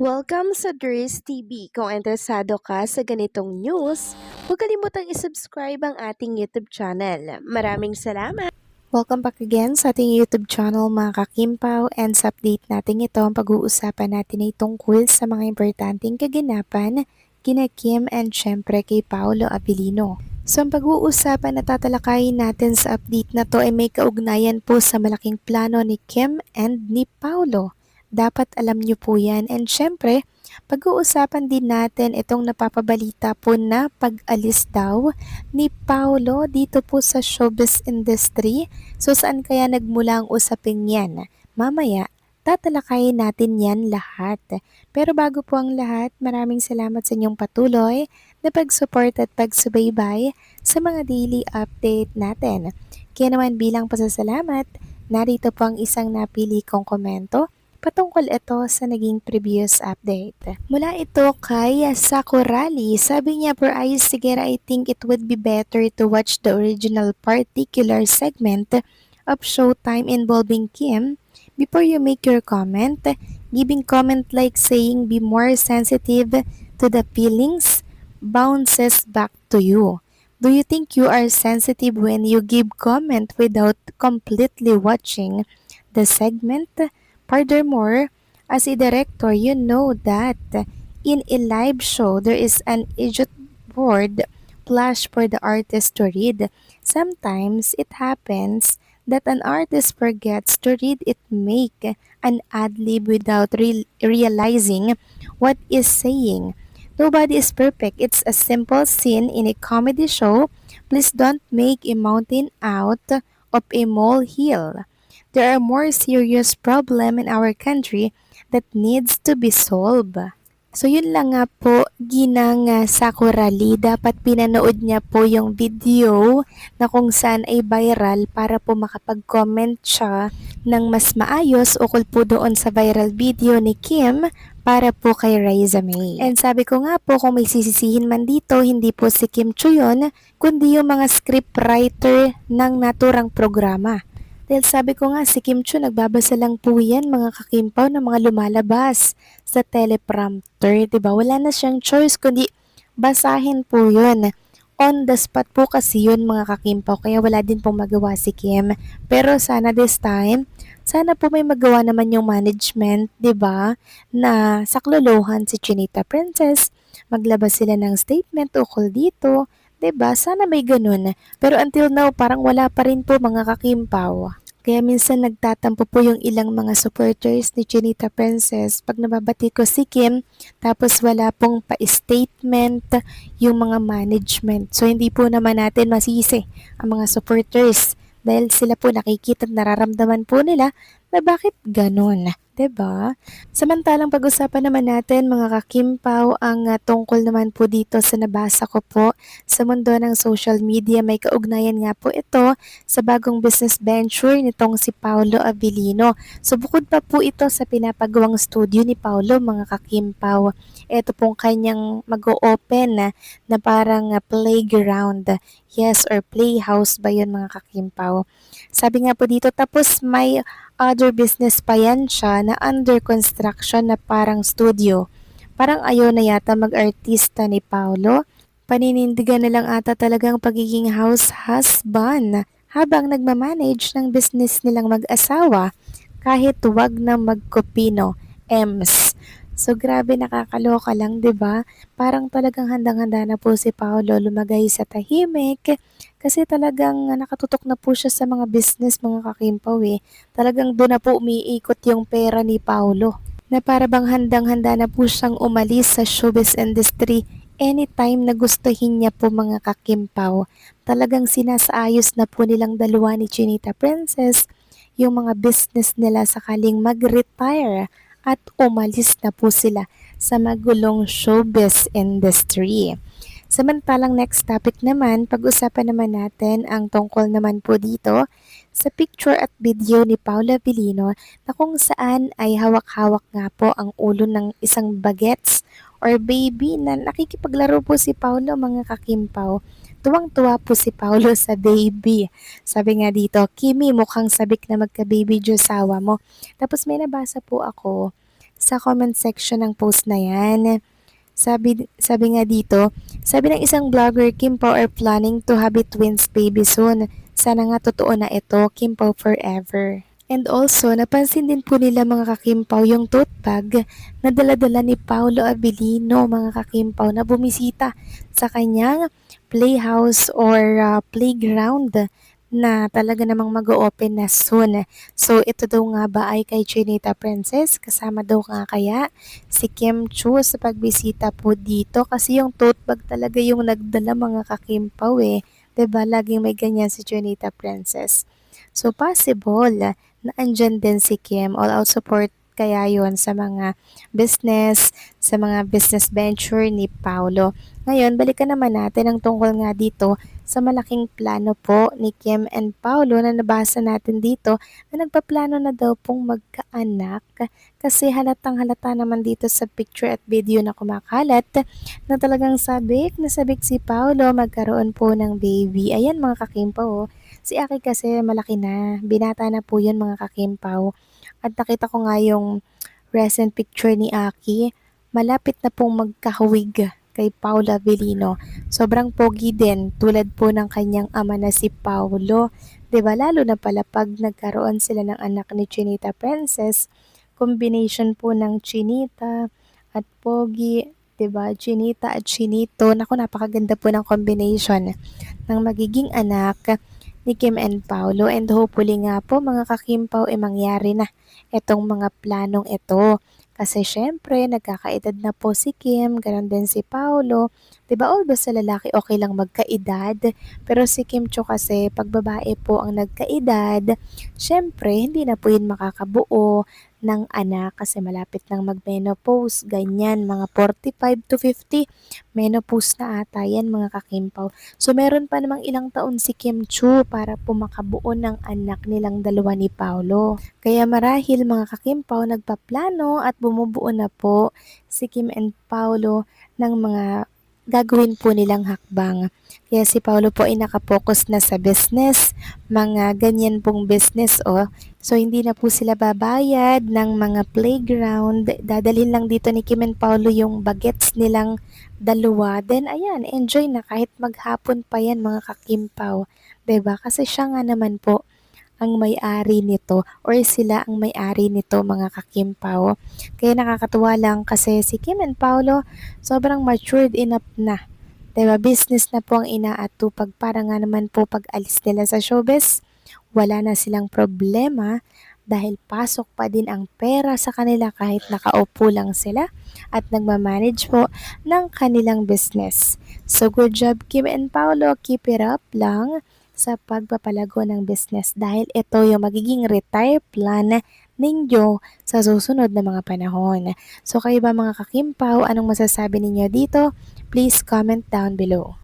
Welcome sa Dries TV. Kung interesado ka sa ganitong news, huwag kalimutang isubscribe ang ating YouTube channel. Maraming salamat! Welcome back again sa ating YouTube channel mga kakimpaw, and sa update natin ito, ang pag-uusapan natin ay tungkol sa mga importanteng kaganapan kina Kim and syempre kay Paolo Abilino. So ang pag-uusapan na tatalakayin natin sa update na to ay may kaugnayan po sa malaking plano ni Kim and ni Paolo. Dapat alam niyo po yan, and syempre pag-uusapan din natin itong napapabalita po na pag-alis daw ni Paolo dito po sa showbiz industry. So saan kaya nagmula ang usaping yan? Mamaya, tatalakayin natin yan lahat. Pero bago po ang lahat, maraming salamat sa inyong patuloy na pag-support at pagsubaybay sa mga daily update natin. Kaya naman bilang pasasalamat, narito po ang isang napili kong komento patungkol ito sa naging previous update. Mula ito kay Sakurali, sabi niya, per ayos sigera, I think it would be better to watch the original particular segment of Showtime involving Kim before you make your comment. Giving comment like saying be more sensitive to the feelings bounces back to you. Do you think you are sensitive when you give comment without completely watching the segment? Furthermore, as a director, you know that in a live show, there is an idiot board flash for the artist to read. Sometimes it happens that an artist forgets to read it, make an ad-lib without realizing what is saying. Nobody is perfect. It's a simple scene in a comedy show. Please don't make a mountain out of a molehill. There are more serious problem in our country that needs to be solved. So yun lang nga po, ginang Sakurali, dapat pinanood niya po yung video na kung saan ay viral para po makapag-comment siya ng mas maayos ukol po doon sa viral video ni Kim para po kay Raisa May. And sabi ko nga po, kung may sisisihin man dito, hindi po si Kim Chiu yun, kundi yung mga scriptwriter ng naturang programa. Dahil sabi ko nga, si Kim Chiu nagbabasa lang po yan mga kakimpaw ng mga lumalabas sa teleprompter, 'di ba? Wala na siyang choice kundi basahin po 'yun. On the spot po kasi 'yun mga kakimpaw, kaya wala din pong magawa si Kim. Pero sana this time, sana po may magawa naman yung management, 'di ba? Na saklolohan si Chinita Princess, maglabas sila ng statement ukol dito. 'Di ba? Sana may ganun. Pero until now, parang wala pa rin po mga kakimpaw. Kaya minsan nagtatampo po yung ilang mga supporters ni Chinita Princess pag nababati ko si Kim, tapos wala pong pa-statement yung mga management. So hindi po naman natin masisi ang mga supporters dahil sila po nakikita at nararamdaman po nila na bakit ganun. 'Di ba? Samantalang pag-usapan naman natin mga kakimpaw ang tungkol naman po dito sa nabasa ko po sa mundo ng social media. May kaugnayan nga po ito sa bagong business venture nitong si Paolo Abilino. So bukod pa po ito sa pinapagawang studio ni Paolo mga kakimpaw, ito pong kanyang mag-o-open na parang playground. Yes, or playhouse ba yun mga kakimpaw? Sabi nga po dito, tapos may other business pa yan siya na under construction na parang studio. Parang ayaw na yata mag-artista ni Paolo. Paninindigan na lang ata talagang pagiging house husband habang nagmamanage ng business nilang mag-asawa kahit wag na magkopino, EMS. So grabe, nakakaloka lang, 'di ba? Parang talagang handang-handa na po si Paolo lumagay sa tahimik kasi talagang nakatutok na po siya sa mga business mga kakimpaw eh. Talagang doon na po umiikot yung pera ni Paolo. Na para bang handang-handa na po siyang umalis sa showbiz industry anytime na gustuhin niya po mga kakimpaw. Talagang sinasaayos na po nilang dalawa ni Chinita Princess yung mga business nila sakaling mag-retire at umalis na po sila sa magulong showbiz industry. Samantalang next topic naman, pag-usapan naman natin ang tungkol naman po dito sa picture at video ni Paula Abilino na kung saan ay hawak-hawak nga po ang ulo ng isang bagets or baby na nakikipaglaro po si Paulo mga kakimpaw. Tuwang-tuwa po si Paulo sa baby. Sabi nga dito, Kimi, mukhang sabik na magka-baby Diyosawa mo. Tapos may nabasa po ako sa comment section ng post na yan. Sabi nga dito, sabi ng isang vlogger, Kim Pao are planning to have a twins baby soon. Sana nga totoo na ito, Kim Pao forever. And also, napansin din po nila mga kakimpaw yung tote bag na dala-dala ni Paolo Abilino, mga kakimpaw, na bumisita sa kanyang playhouse or playground na talaga namang mag-open na soon. So, ito daw nga ba ay kay Chinita Princess? Kasama daw nga kaya si Kim Chu sa pagbisita po dito kasi yung tote bag talaga yung nagdala mga kakimpaw eh. 'Di ba? Laging may ganyan si Chinita Princess. So, possible na andyan din si Kim. All-out support kaya yon sa mga business venture ni Paulo. Ngayon, balikan naman natin ang tungkol nga dito sa malaking plano po ni Kim and Paulo na nabasa natin dito na nagpaplano na daw pong magkaanak kasi halatang halata naman dito sa picture at video na kumakalat na talagang sabik na sabik si Paulo magkaroon po ng baby. Ayan mga kakimpaw, si Aki kasi malaki na, binata na po yun mga kakimpaw. At nakita ko nga yung recent picture ni Aki, malapit na pong magkahawig kay Paula Avellino. Sobrang pogi din, tulad po ng kanyang ama na si Paulo. 'Di ba? Lalo na pala pag nagkaroon sila ng anak ni Chinita Princess, combination po ng Chinita at pogi, 'di ba? Chinita at Chinito. Naku, napakaganda po ng combination ng magiging anak ni Kim and Paulo, and hopefully nga po mga kakimpaw mangyari na itong mga planong ito. Kasi syempre, nagkakaedad na po si Kim, ganoon din si Paulo. 'Di ba? Although sa lalaki okay lang magkaedad, pero si Kim Cho kasi pag babae po ang nagkaedad, syempre hindi na po yun makakabuo ng anak kasi malapit nang mag-menopause, ganyan, mga 45 to 50, menopause na ata yan mga kakimpaw. So, meron pa namang ilang taon si Kim Chu para po makabuo ng anak nilang dalawa ni Paulo. Kaya marahil mga kakimpaw nagpaplano at bumubuo na po si Kim and Paulo ng mga gagawin po nilang hakbang. Kaya si Paulo po ay nakapokus na sa business, mga ganyan pong business So hindi na po sila babayad ng mga playground. Dadalhin lang dito ni Kim and Paulo yung bagets nilang dalawa. Then ayan, enjoy na kahit maghapon pa yan mga kakimpaw. 'Di ba? Kasi siya nga naman po ang may-ari nito or sila ang may-ari nito mga kakimpaw. Kaya nakakatuwa lang kasi si Kim and Paulo sobrang matured enough na. 'Di ba? Business na po ang inaatupag para nga naman po pag alis nila sa showbiz, wala na silang problema dahil pasok pa din ang pera sa kanila kahit nakaupo lang sila at nagmamanage po ng kanilang business. So good job Kim and Paulo, keep it up lang sa pagpapalago ng business dahil ito yung magiging retire plan ninyo sa susunod na mga panahon. So kayo ba mga kakimpaw, anong masasabi ninyo dito? Please comment down below.